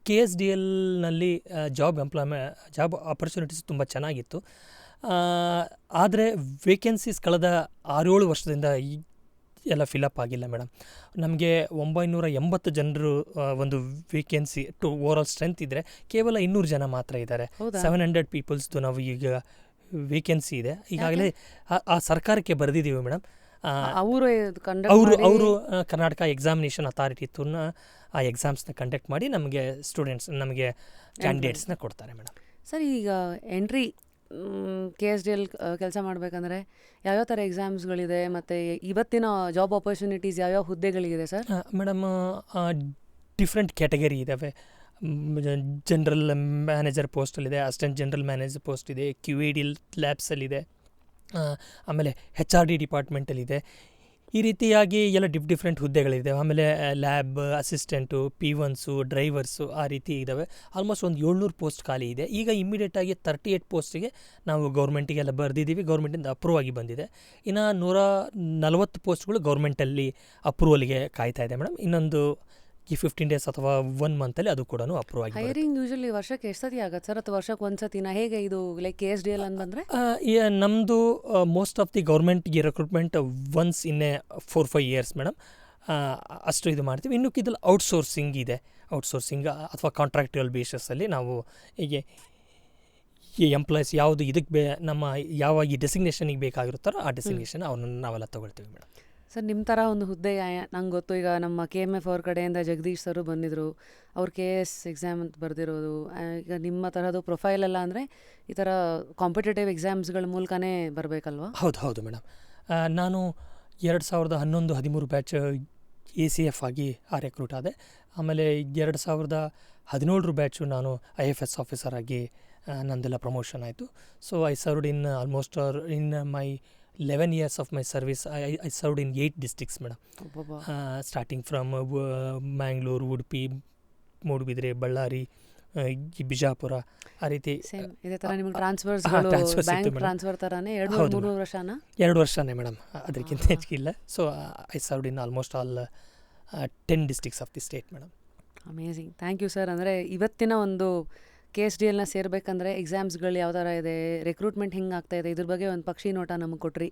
KSDLನಲ್ಲಿ job opportunities ತುಂಬ ಚೆನ್ನಾಗಿತ್ತು. ಆದರೆ ವೇಕೆನ್ಸೀಸ್ ಕಳೆದ 6-7 ವರ್ಷದಿಂದ ಎಲ್ಲ ಫಿಲಪ್ ಆಗಿಲ್ಲ ಮೇಡಮ್. ನಮಗೆ 980 ಜನರು ಒಂದು ವೇಕೆನ್ಸಿ ಓವರಾಲ್ ಸ್ಟ್ರೆಂತ್ ಇದ್ದರೆ ಕೇವಲ 200 ಜನ ಮಾತ್ರ ಇದ್ದಾರೆ. 700 ಪೀಪಲ್ಸ್ದು ನಾವು ಈಗ ವೇಕೆನ್ಸಿ ಇದೆ. ಈಗಾಗಲೇ ಆ ಸರ್ಕಾರಕ್ಕೆ ಬರೆದಿದ್ದೀವಿ ಮೇಡಮ್. ಅವರು ಕರ್ನಾಟಕ ಎಕ್ಸಾಮಿನೇಷನ್ ಅಥಾರಿಟಿ ಆ ಎಕ್ಸಾಮ್ಸ್ನ ಕಂಡಕ್ಟ್ ಮಾಡಿ ನಮಗೆ ಕ್ಯಾಂಡಿಡೇಟ್ಸ್ನ ಕೊಡ್ತಾರೆ ಮೇಡಮ್. ಸರ್, ಈಗ ಎಂಟ್ರಿ KSDL ಕೆಲಸ ಮಾಡಬೇಕಂದ್ರೆ ಯಾವ್ಯಾವ ಥರ ಎಕ್ಸಾಮ್ಸ್ಗಳಿದೆ ಮತ್ತು ಇವತ್ತಿನ ಜಾಬ್ ಆಪರ್ಚುನಿಟೀಸ್ ಯಾವ್ಯಾವ ಹುದ್ದೆಗಳಿದೆ ಸರ್? ಮೇಡಮ್, ಡಿಫ್ರೆಂಟ್ ಕ್ಯಾಟಗರಿ ಇದ್ದಾವೆ. ಜನರಲ್ ಮ್ಯಾನೇಜರ್ ಪೋಸ್ಟಲ್ಲಿದೆ, ಅಸಿಸ್ಟೆಂಟ್ ಜನರಲ್ ಮ್ಯಾನೇಜರ್ ಪೋಸ್ಟ್ ಇದೆ, QAD ಲ್ಯಾಬ್ಸಲ್ಲಿದೆ, ಆಮೇಲೆ HRD ಡಿಪಾರ್ಟ್ಮೆಂಟಲ್ಲಿದೆ. ಈ ರೀತಿಯಾಗಿ ಎಲ್ಲ ಡಿಫ್ರೆಂಟ್ ಹುದ್ದೆಗಳಿದೆ. ಆಮೇಲೆ ಲ್ಯಾಬ್ ಅಸಿಸ್ಟೆಂಟು, P1ಸು, ಡ್ರೈವರ್ಸು ಆ ರೀತಿ ಇದ್ದಾವೆ. ಆಲ್ಮೋಸ್ಟ್ ಒಂದು 700 ಪೋಸ್ಟ್ ಖಾಲಿ ಇದೆ. ಈಗ ಇಮ್ಮಿಡಿಯೇಟಾಗಿ 38 ಪೋಸ್ಟಿಗೆ ನಾವು ಗೌರ್ಮೆಂಟಿಗೆಲ್ಲ ಬರೆದಿದ್ದೀವಿ. ಗೌರ್ಮೆಂಟಿಂದ ಅಪ್ರೂವ್ ಆಗಿ ಬಂದಿದೆ. ಇನ್ನು 140 ಪೋಸ್ಟ್ಗಳು ಗೌರ್ಮೆಂಟಲ್ಲಿ ಅಪ್ರೂವಲ್ಗೆ ಕಾಯ್ತಾ ಇದೆ ಮೇಡಮ್. ಇನ್ನೊಂದು ಈ 15 ಡೇಸ್ ಅಥವಾ 1 ಮಂತಲ್ಲಿ ಅದು ಕೂಡ ಅಪ್ರೂವ್ ಆಗಿ. ಹೈರಿಂಗ್ ಯೂಶಲಿ ವರ್ಷಕ್ಕೆ ಎಷ್ಟು ಸತಿ ಆಗುತ್ತೆ ಸರ್, ಅಥವಾ ವರ್ಷಕ್ಕೆ ಒಂದು ಸತಿನ? ಹೇಗೆ ಇದು ಲೈಕ್ KSDL ಅಂತಂದರೆ? ನಮ್ಮದು ಮೋಸ್ಟ್ ಆಫ್ ದಿ ಗೌರ್ಮೆಂಟ್ಗೆ recruitment once in 4-5 years madam. ಅಷ್ಟು ಇದು ಮಾಡ್ತೀವಿ. ಇನ್ನೂ ಇದ್ರಲ್ಲಿ ಔಟ್ಸೋರ್ಸಿಂಗ್ ಇದೆ. ಔಟ್ಸೋರ್ಸಿಂಗ್ ಅಥವಾ ಕಾಂಟ್ರಾಕ್ಚುಯಲ್ ಬೇಸಿಸಲ್ಲಿ ನಾವು ಹೀಗೆ ಈ ಎಂಪ್ಲಾಯೀಸ್ ಯಾವುದು ಇದಕ್ಕೆ ಯಾವ ಈ ಡೆಸಿಗ್ನೇಷನಿಗೆ ಬೇಕಾಗಿರುತ್ತಾರೋ ಆ ಡೆಸಿಗ್ನೇಷನ್ ಅವ್ರನ್ನ ನಾವೆಲ್ಲ ತೊಗೊಳ್ತೀವಿ ಮೇಡಮ್. ಸರ್, ನಿಮ್ಮ ಥರ ಒಂದು ಹುದ್ದೆ ನಂಗೆ ಗೊತ್ತು. ಈಗ ನಮ್ಮ KMF ಅವ್ರ ಕಡೆಯಿಂದ ಜಗದೀಶ್ ಸರು ಬಂದಿದ್ದರು. ಅವ್ರು KS ಎಕ್ಸಾಮ್ ಅಂತ ಬರೆದಿರೋದು. ಈಗ ನಿಮ್ಮ ಥರದ್ದು ಪ್ರೊಫೈಲೆಲ್ಲ ಅಂದರೆ ಈ ಥರ ಕಾಂಪಿಟೇಟಿವ್ ಎಕ್ಸಾಮ್ಸ್ಗಳ ಮೂಲಕನೇ ಬರಬೇಕಲ್ವಾ? ಹೌದು ಮೇಡಮ್. ನಾನು 2011-13 ಬ್ಯಾಚ್ ACF ಆಗಿ ರೆಕ್ರೂಟ್ ಆದೆ. ಆಮೇಲೆ 2017 ಬ್ಯಾಚು ನಾನು IFS ಆಫೀಸರ್ ಆಗಿ ನಂದೆಲ್ಲ ಪ್ರಮೋಷನ್ ಆಯಿತು. So I served in almost in my 11 years of my service, I served in 8 districts madam. Starting from Mangalore, Udupi, Modubidre, Ballari, Bijapur ಆ ರೀತಿ. ಇದೇ ಥರ ನಿಮಗೆ ಟ್ರಾನ್ಸ್ಫರ್ಸ್ಗಳು ಬ್ಯಾಂಕ್ ಟ್ರಾನ್ಸ್ಫರ್ ಥರನೇ 2-3 ವರ್ಷನಾ? 2 ವರ್ಷನೇ ಮೇಡಮ್, ಅದಕ್ಕಿಂತ ಹೆಚ್ಚಿಗಿಲ್ಲ. So I served in almost all 10 districts of the state madam. Amazing, thank you sir. ಅಂದರೆ ಇವತ್ತಿನ ಒಂದು KSDLನ ಸೇರಬೇಕಂದ್ರೆ ಎಕ್ಸಾಮ್ಸ್ಗಳು ಯಾವ ಥರ ಇದೆ, ರಿಕ್ರೂಟ್ಮೆಂಟ್ ಹಿಂಗೆ ಆಗ್ತಾಯಿದೆ, ಇದ್ರ ಬಗ್ಗೆ ಒಂದು ಪಕ್ಷಿ ನೋಟ ನಮಗೆ ಕೊಟ್ರಿ.